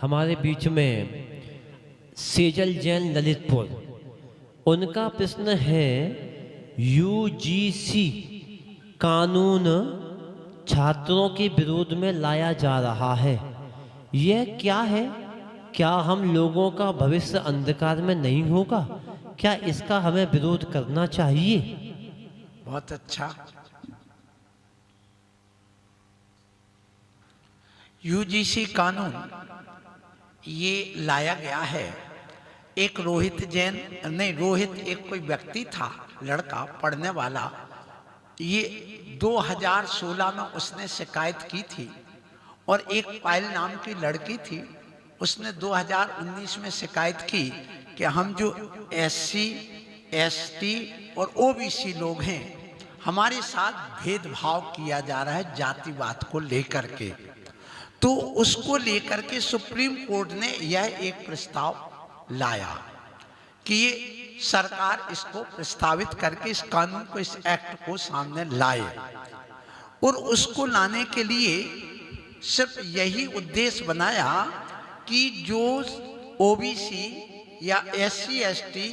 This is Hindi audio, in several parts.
हमारे बीच में सेजल जैन ललितपुर, उनका प्रश्न है यूजीसी कानून छात्रों के विरोध में लाया जा रहा है, यह क्या है? क्या हम लोगों का भविष्य अंधकार में नहीं होगा? क्या इसका हमें विरोध करना चाहिए? बहुत अच्छा। यूजीसी कानून ये लाया गया है। एक रोहित जैन नहीं, रोहित एक कोई व्यक्ति था, लड़का पढ़ने वाला। ये 2016 में उसने शिकायत की थी और एक पायल नाम की लड़की थी, उसने 2019 में शिकायत की कि हम जो एससी, एसटी और ओबीसी लोग हैं, हमारे साथ भेदभाव किया जा रहा है जातिवाद को लेकर के। तो उसको लेकर के सुप्रीम कोर्ट ने यह एक प्रस्ताव लाया कि ये सरकार इसको प्रस्तावित करके इस कानून को, इस एक्ट को सामने लाए। और उसको लाने के लिए सिर्फ यही उद्देश्य बनाया कि जो ओबीसी या एससी एसटी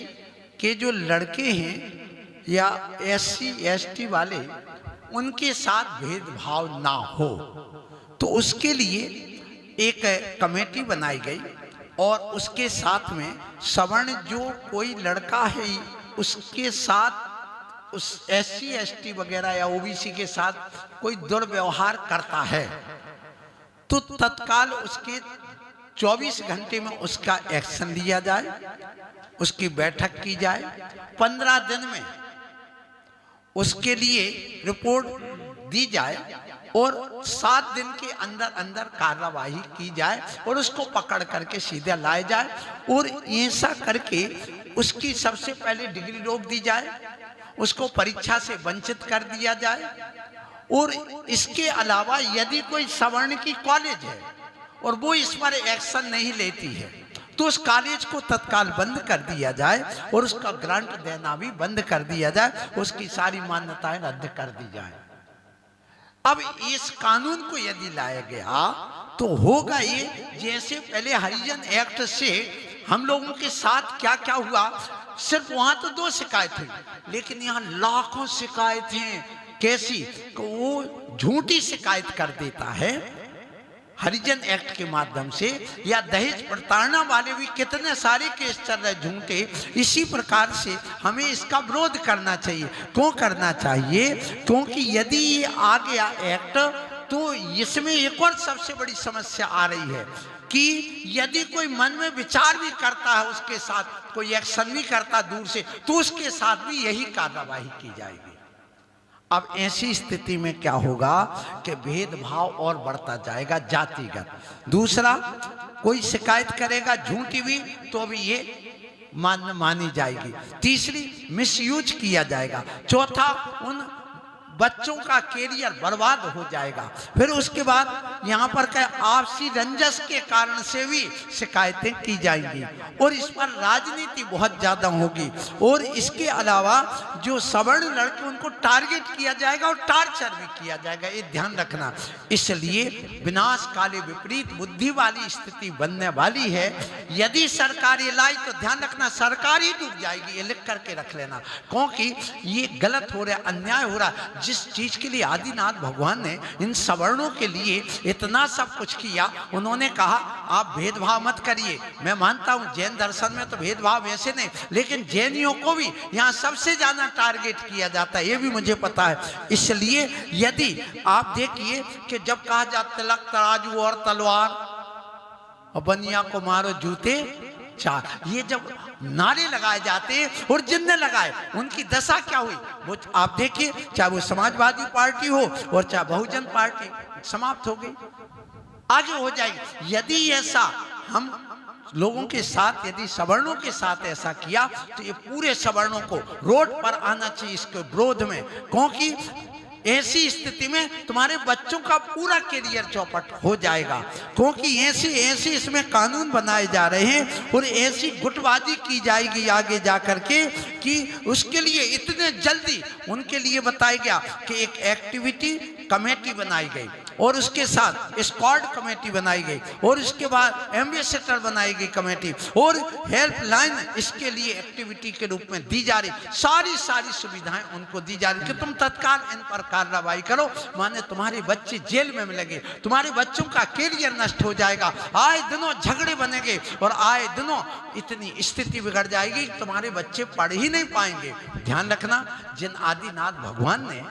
के जो लड़के हैं या एससी एसटी वाले, उनके साथ भेदभाव ना हो। तो उसके लिए एक कमेटी बनाई गई और उसके साथ में सवर्ण जो कोई लड़का है उसके साथ, उस एससी एसटी वगैरह या ओबीसी के साथ कोई दुर्व्यवहार करता है तो तत्काल उसके 24 घंटे में उसका एक्शन लिया जाए, उसकी बैठक की जाए, 15 दिन में उसके लिए रिपोर्ट दी जाए और 7 दिन के अंदर अंदर कार्रवाई की जाए और उसको पकड़ करके सीधे लाया जाए। और ऐसा करके उसकी सबसे पहले डिग्री रोक दी जाए, उसको परीक्षा से वंचित कर दिया जाए। और इसके अलावा यदि कोई सवर्ण की कॉलेज है और वो इस पर एक्शन नहीं लेती है तो उस कॉलेज को तत्काल बंद कर दिया जाए और उसका ग्रांट देना भी बंद कर दिया जाए, उसकी सारी मान्यताएं रद्द कर दी जाए। अब इस कानून को यदि लाया गया तो होगा ये, जैसे पहले हरिजन एक्ट से हम लोगों के साथ क्या क्या हुआ, सिर्फ वहां तो 2 शिकायत हुई, लेकिन यहाँ लाखों शिकायतें। कैसी? वो झूठी शिकायत कर देता है हरिजन एक्ट के माध्यम से, या दहेज प्रताड़ना वाले भी कितने सारे केस चल रहे झूठे। इसी प्रकार से हमें इसका विरोध करना चाहिए। क्यों करना चाहिए? क्योंकि यदि ये आ गया एक्ट तो इसमें एक और सबसे बड़ी समस्या आ रही है कि यदि कोई मन में विचार भी करता है, उसके साथ कोई एक्शन भी करता दूर से, तो उसके साथ भी यही कार्रवाई की जाएगी। अब ऐसी स्थिति में क्या होगा कि भेदभाव और बढ़ता जाएगा जातिगत। दूसरा, कोई शिकायत करेगा झूठी भी तो भी ये मानी जाएगी। तीसरी, मिसयूज किया जाएगा। चौथा, उन बच्चों का कैरियर बर्बाद हो जाएगा। फिर उसके बाद यहाँ पर क्या, आपसी रंजस के कारण से भी शिकायतें की जाएंगी और इस पर राजनीति बहुत ज्यादा होगी। और इसके अलावा जो सवर्ण लड़के उनको टारगेट किया जाएगा और टार्चर भी किया जाएगा, ये ध्यान रखना। इसलिए विनाश काले विपरीत बुद्धि वाली स्थिति बनने वाली है। यदि सरकार ये लाई तो ध्यान रखना सरकार ही डूब जाएगी, ये लिख करके रख लेना, क्योंकि ये गलत हो रहा है, अन्याय हो रहा है। जिस चीज के लिए आदिनाथ भगवान ने इन सवर्णों के लिए इतना सब कुछ किया, उन्होंने कहा आप भेदभाव मत करिए। मैं मानता हूं जैन दर्शन में तो भेदभाव वैसे नहीं, लेकिन जैनियों को भी यहाँ सबसे ज्यादा टारगेट किया जाता है, ये भी मुझे पता है। इसलिए यदि आप देखिए कि जब कहा जाता तिलक तराजू और तलवार और बनिया को मारो जूते चार, ये जब नारे लगाए जाते और जिनने लगाए उनकी दशा क्या हुई, वो आप देखिए, चाहे वो समाजवादी पार्टी हो और चाहे बहुजन पार्टी, समाप्त हो गई, आगे हो जाएगी। यदि ऐसा हम लोगों के साथ, यदि सवर्णों के साथ ऐसा किया तो ये पूरे सवर्णों को रोड पर आना चाहिए इसके विरोध में, क्योंकि ऐसी स्थिति में तुम्हारे बच्चों का पूरा करियर चौपट हो जाएगा। क्योंकि ऐसे ऐसे इसमें कानून बनाए जा रहे हैं और ऐसी गुटबाजी की जाएगी आगे जा करके कि उसके लिए इतने जल्दी उनके लिए बताया गया कि एक एक्टिविटी कमेटी बनाई गई और उसके साथ स्क्वाड कमेटी बनाई गई और उसके बाद एम्बेसडर बनाई गई कमेटी और हेल्पलाइन इसके लिए एक्टिविटी के रूप में दी जा रही, सारी सुविधाएं उनको दी जा रही कि तुम तत्काल इन पर कार्रवाई करो, माने तुम्हारे बच्चे जेल में मिलेंगे, तुम्हारे बच्चों का कैरियर नष्ट हो जाएगा, आए दिनों झगड़े बनेंगे और आए दिनों इतनी स्थिति बिगड़ जाएगी कि तुम्हारे बच्चे पढ़ ही नहीं पाएंगे। ध्यान रखना, जिन आदिनाथ भगवान ने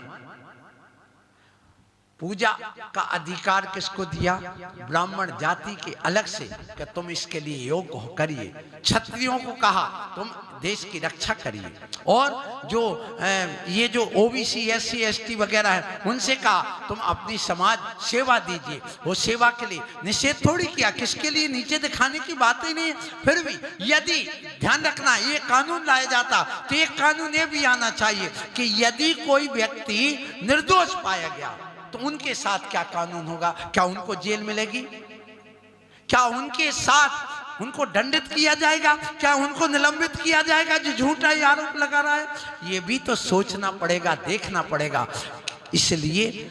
पूजा का अधिकार किसको दिया? ब्राह्मण जाति के अलग से कि तुम इसके लिए योग्य हो करिए। क्षत्रियों को कहा तुम देश की रक्षा करिए और जो ये जो ओबीसी एससी एसटी वगैरह है उनसे कहा तुम अपनी समाज सेवा दीजिए। वो सेवा के लिए निषेध थोड़ी किया, किसके लिए नीचे दिखाने की बात ही नहीं। फिर भी यदि ध्यान रखना ये कानून लाया जाता तो एक कानून ये भी आना चाहिए कि यदि कोई व्यक्ति निर्दोष पाया गया तो उनके साथ क्या कानून होगा? क्या उनको जेल मिलेगी? क्या उनके साथ उनको दंडित किया जाएगा? क्या उनको निलंबित किया जाएगा जो झूठा आरोप लगा रहा है? ये भी तो सोचना पड़ेगा, देखना पड़ेगा। इसलिए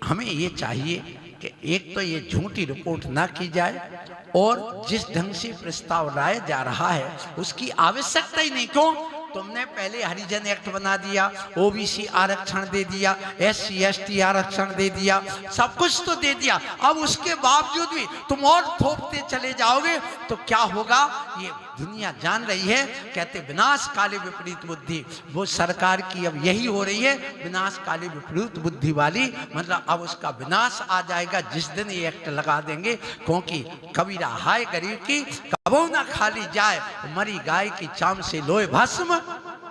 हमें ये चाहिए कि एक तो ये झूठी रिपोर्ट ना की जाए और जिस ढंग से प्रस्ताव लाया जा रहा है उसकी आवश्यकता ही नहीं। क्यों? तुमने पहले हरिजन एक्ट बना दिया, ओबीसी आरक्षण दे दिया, एससी एसटी आरक्षण दे दिया, सब कुछ तो दे दिया, अब उसके बावजूद भी तुम और थोपते चले जाओगे तो क्या होगा? ये दुनिया जान रही है। कहते विनाश काले विपरीत बुद्धि, वो सरकार की अब यही हो रही है, विनाश काले विपरीत बुद्धि वाली, मतलब अब उसका विनाश आ जाएगा जिस दिन ये एक्ट लगा देंगे। क्योंकि कबीरा हाय गरीब की कबो ना खाली जाए, मरी गाय की चाम से लोए भस्म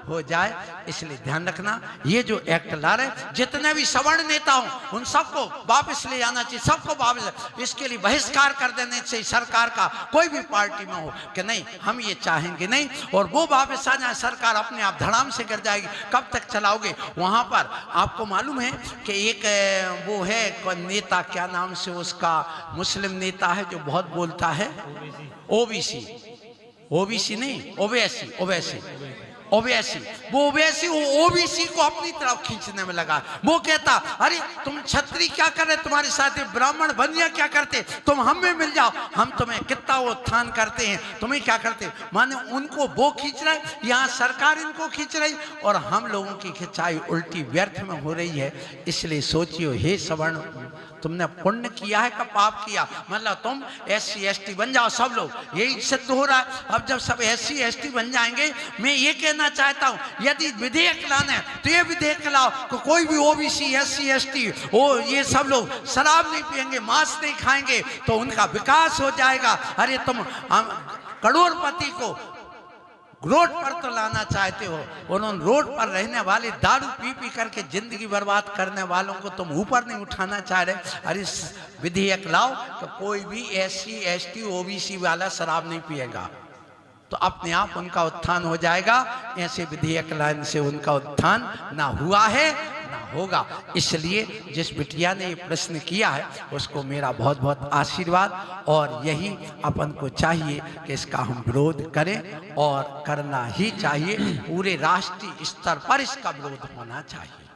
हो जाए। इसलिए ध्यान रखना, ये जो एक्ट ला रहे जितने भी सवर्ण नेता हों उन सबको वापस ले जाना चाहिए, सबको वापस। इसके लिए बहिष्कार कर देने चाहिए सरकार का, कोई भी पार्टी में हो कि नहीं हम ये चाहेंगे नहीं, और वो वापस आ जाए, सरकार अपने आप धड़ाम से गिर जाएगी। कब तक चलाओगे? वहां पर आपको मालूम है कि एक वो है नेता, क्या नाम से उसका, मुस्लिम नेता है जो बहुत बोलता है, ओबीसी नहीं, ओबीसी वो ओबीसी को अपनी तरफ खींचने में लगा। वो कहता अरे तुम क्षत्रिय क्या कर रहे, तुम्हारे साथ ब्राह्मण बनिया क्या करते, तुम हम में मिल जाओ, हम तुम्हें कितना उत्थान करते हैं, तुम्हें क्या करते। माने उनको वो खींच रहे, यहाँ सरकार इनको खींच रही और हम लोगों की खिंचाई उल्टी व्यर्थ में हो रही है। इसलिए सोचियो हे सवर्ण, तुमने पुण्य किया है का पाप किया? मतलब तुम एससी एसटी बन जाओ सब लोग, यही सिद्ध हो रहा है। अब जब सब एससी एसटी बन जाएंगे, मैं ये कहना चाहता हूँ यदि विधेयक लाना है तो ये विधेयक लाओ तो कोई भी ओबीसी एससी एसटी ये सब लोग शराब नहीं पिएंगे, मांस नहीं खाएंगे, तो उनका विकास हो जाएगा। अरे तुम करोड़पति को रोड पर तो लाना चाहते हो, उन्होंने रोड पर रहने वाले दारू पी पी करके जिंदगी बर्बाद करने वालों को तुम ऊपर नहीं उठाना चाह रहे। अरे विधेयक लाओ तो कोई भी एससी एसटी ओबीसी वाला शराब नहीं पिएगा, तो अपने आप उनका उत्थान हो जाएगा। ऐसे विधेयक लाने से उनका उत्थान ना हुआ है ना होगा। इसलिए जिस बिटिया ने ये प्रश्न किया है उसको मेरा बहुत बहुत आशीर्वाद, और यही अपन को चाहिए कि इसका हम विरोध करें और करना ही चाहिए। पूरे राष्ट्रीय स्तर पर इसका विरोध होना चाहिए।